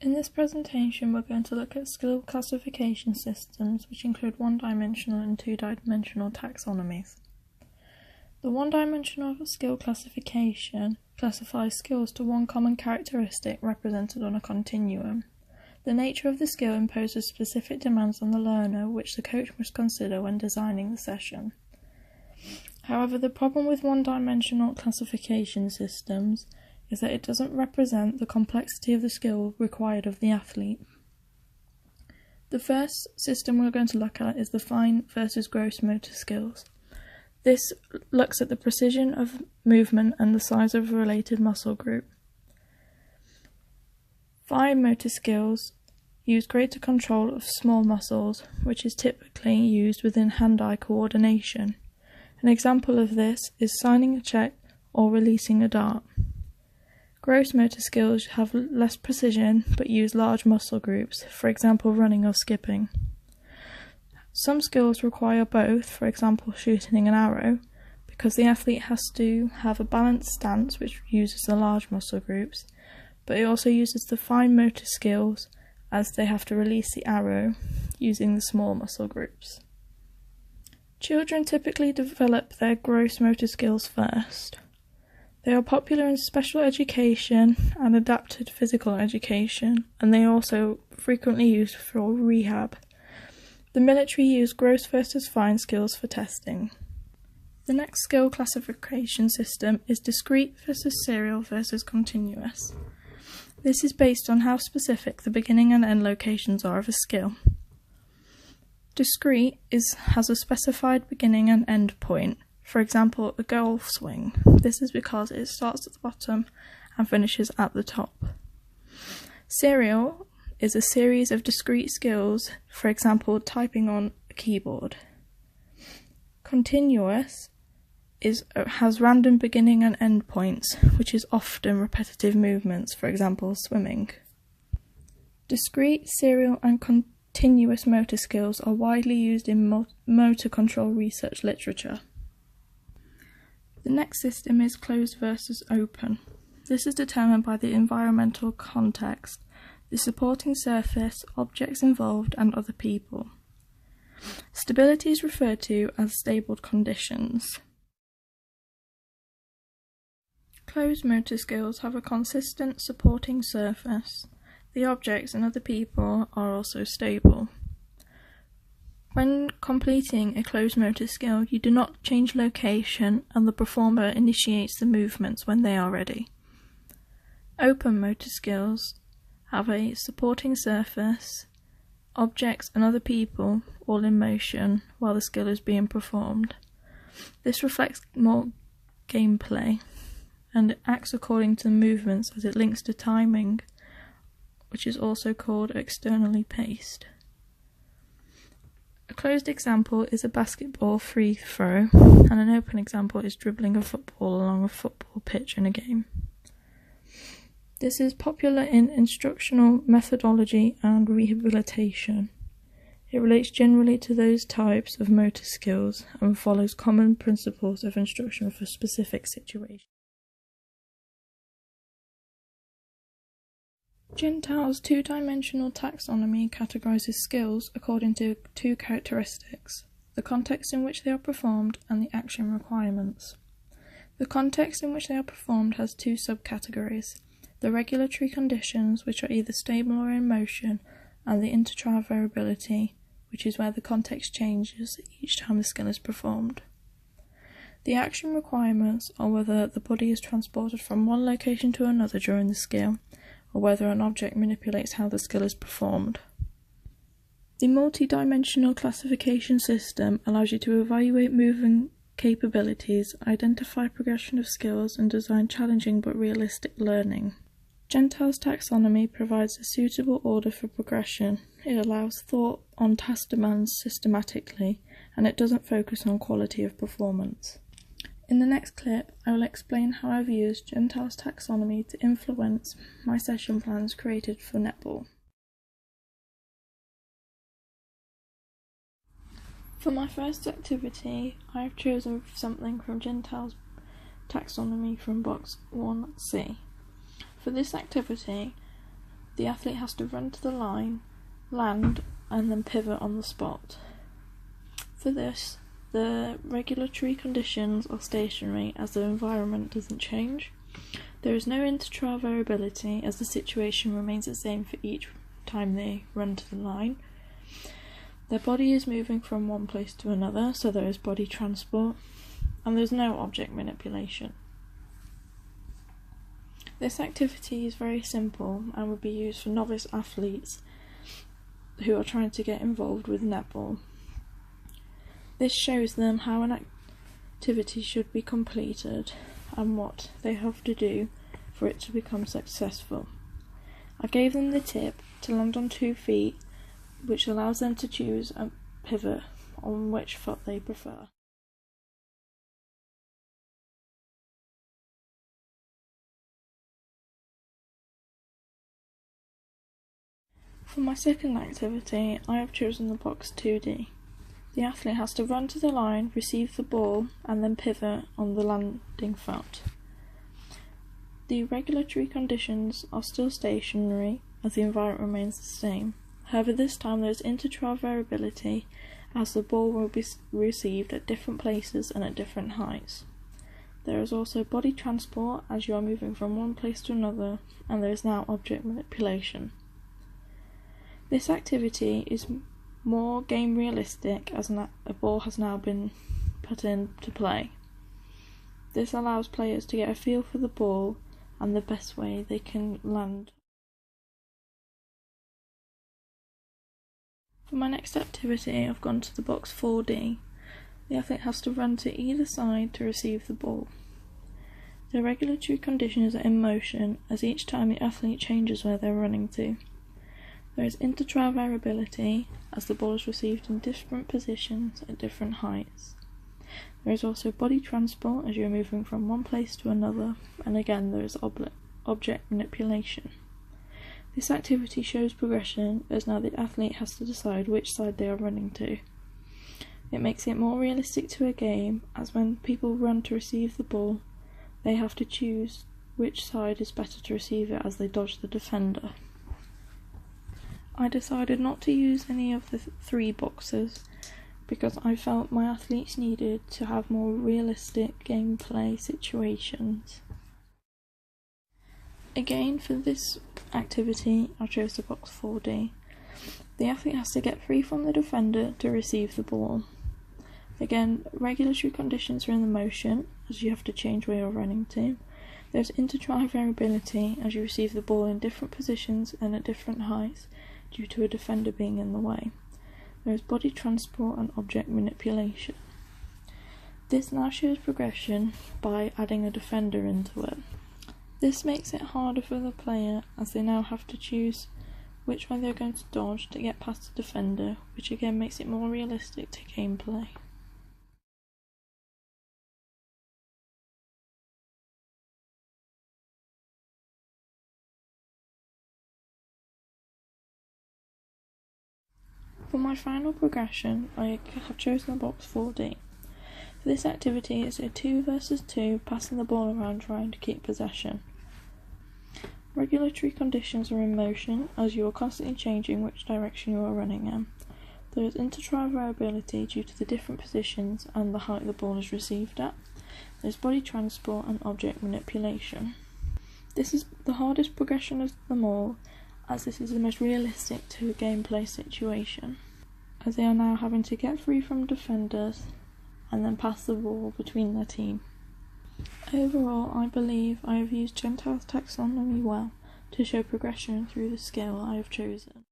In this presentation, we're going to look at skill classification systems, which include one-dimensional and two-dimensional taxonomies. The one-dimensional skill classification classifies skills to one common characteristic represented on a continuum. The nature of the skill imposes specific demands on the learner, which the coach must consider when designing the session. However, the problem with one-dimensional classification systems is that it doesn't represent the complexity of the skill required of the athlete. The first system we're going to look at is the fine versus gross motor skills. This looks at the precision of movement and the size of a related muscle group. Fine motor skills use greater control of small muscles, which is typically used within hand-eye coordination. An example of this is signing a check or releasing a dart. Gross motor skills have less precision but use large muscle groups, for example running or skipping. Some skills require both, for example shooting an arrow, because the athlete has to have a balanced stance which uses the large muscle groups, but it also uses the fine motor skills as they have to release the arrow using the small muscle groups. Children typically develop their gross motor skills first. They are popular in special education and adapted physical education, and they are also frequently used for rehab. The military use gross versus fine skills for testing. The next skill classification system is discrete versus serial versus continuous. This is based on how specific the beginning and end locations are of a skill. Discrete has a specified beginning and end point. For example, a golf swing. This is because it starts at the bottom and finishes at the top. Serial is a series of discrete skills, for example, typing on a keyboard. Continuous has random beginning and end points, which is often repetitive movements, for example, swimming. Discrete, serial, and continuous motor skills are widely used in motor control research literature. The next system is closed versus open. This is determined by the environmental context, the supporting surface, objects involved, and other people. Stability is referred to as stable conditions. Closed motor skills have a consistent supporting surface. The objects and other people are also stable. When completing a closed motor skill, you do not change location and the performer initiates the movements when they are ready. Open motor skills have a supporting surface, objects and other people all in motion while the skill is being performed. This reflects more gameplay and it acts according to the movements as it links to timing, which is also called externally paced. A closed example is a basketball free throw, and an open example is dribbling a football along a football pitch in a game. This is popular in instructional methodology and rehabilitation. It relates generally to those types of motor skills and follows common principles of instruction for specific situations. Gentile's two-dimensional taxonomy categorizes skills according to two characteristics: the context in which they are performed and the action requirements. The context in which they are performed has two subcategories: the regulatory conditions, which are either stable or in motion, and the intertrial variability, which is where the context changes each time the skill is performed. The action requirements are whether the body is transported from one location to another during the skill, or whether an object manipulates how the skill is performed. The multi-dimensional classification system allows you to evaluate movement capabilities, identify progression of skills, and design challenging but realistic learning. Gentile's taxonomy provides a suitable order for progression. It allows thought on task demands systematically, and it doesn't focus on quality of performance. In the next clip, I will explain how I've used Gentile's taxonomy to influence my session plans created for netball. For my first activity, I have chosen something from Gentile's taxonomy from box 1C. For this activity, The athlete has to run to the line, land, and then pivot on the spot. For this, the regulatory conditions are stationary as the environment doesn't change. There is no intertrial variability as the situation remains the same for each time they run to the line. Their body is moving from one place to another, so there is body transport, and there's no object manipulation. This activity is very simple and would be used for novice athletes who are trying to get involved with netball. This shows them how an activity should be completed and what they have to do for it to become successful. I gave them the tip to land on 2 feet, which allows them to choose a pivot on which foot they prefer. For my second activity, I have chosen the box 2D. The athlete has to run to the line, receive the ball, and then pivot on the landing foot. The regulatory conditions are still stationary as the environment remains the same. However, this time there is intertrial variability as the ball will be received at different places and at different heights. There is also body transport as you are moving from one place to another, and there is now object manipulation. This activity is more game realistic as a ball has now been put into play. This allows players to get a feel for the ball and the best way they can land. For my next activity, I've gone to the box 4D. The athlete has to run to either side to receive the ball. The regulatory conditions are in motion as each time the athlete changes where they're running to. There is intertrial variability as the ball is received in different positions at different heights. There is also body transport as you are moving from one place to another, and again there is object manipulation. This activity shows progression as now the athlete has to decide which side they are running to. It makes it more realistic to a game as when people run to receive the ball, they have to choose which side is better to receive it as they dodge the defender. I decided not to use any of the 3 boxes because I felt my athletes needed to have more realistic gameplay situations. Again, for this activity, I chose the box 4D. The athlete has to get free from the defender to receive the ball. Again, regulatory conditions are in the motion as you have to change where you're running to. There's intertrial variability as you receive the ball in different positions and at different heights due to a defender being in the way. There is body transport and object manipulation. This now shows progression by adding a defender into it. This makes it harder for the player as they now have to choose which way they're going to dodge to get past the defender, which again makes it more realistic to gameplay. For my final progression, I have chosen the box 4D. For this activity, it's a 2 versus 2, passing the ball around trying to keep possession. Regulatory conditions are in motion as you are constantly changing which direction you are running in. There is intertrial variability due to the different positions and the height the ball is received at. There is body transport and object manipulation. This is the hardest progression of them all, as this is the most realistic to a gameplay situation, as they are now having to get free from defenders and then pass the ball between their team. Overall, I believe I have used Gentile's taxonomy well to show progression through the skill I have chosen.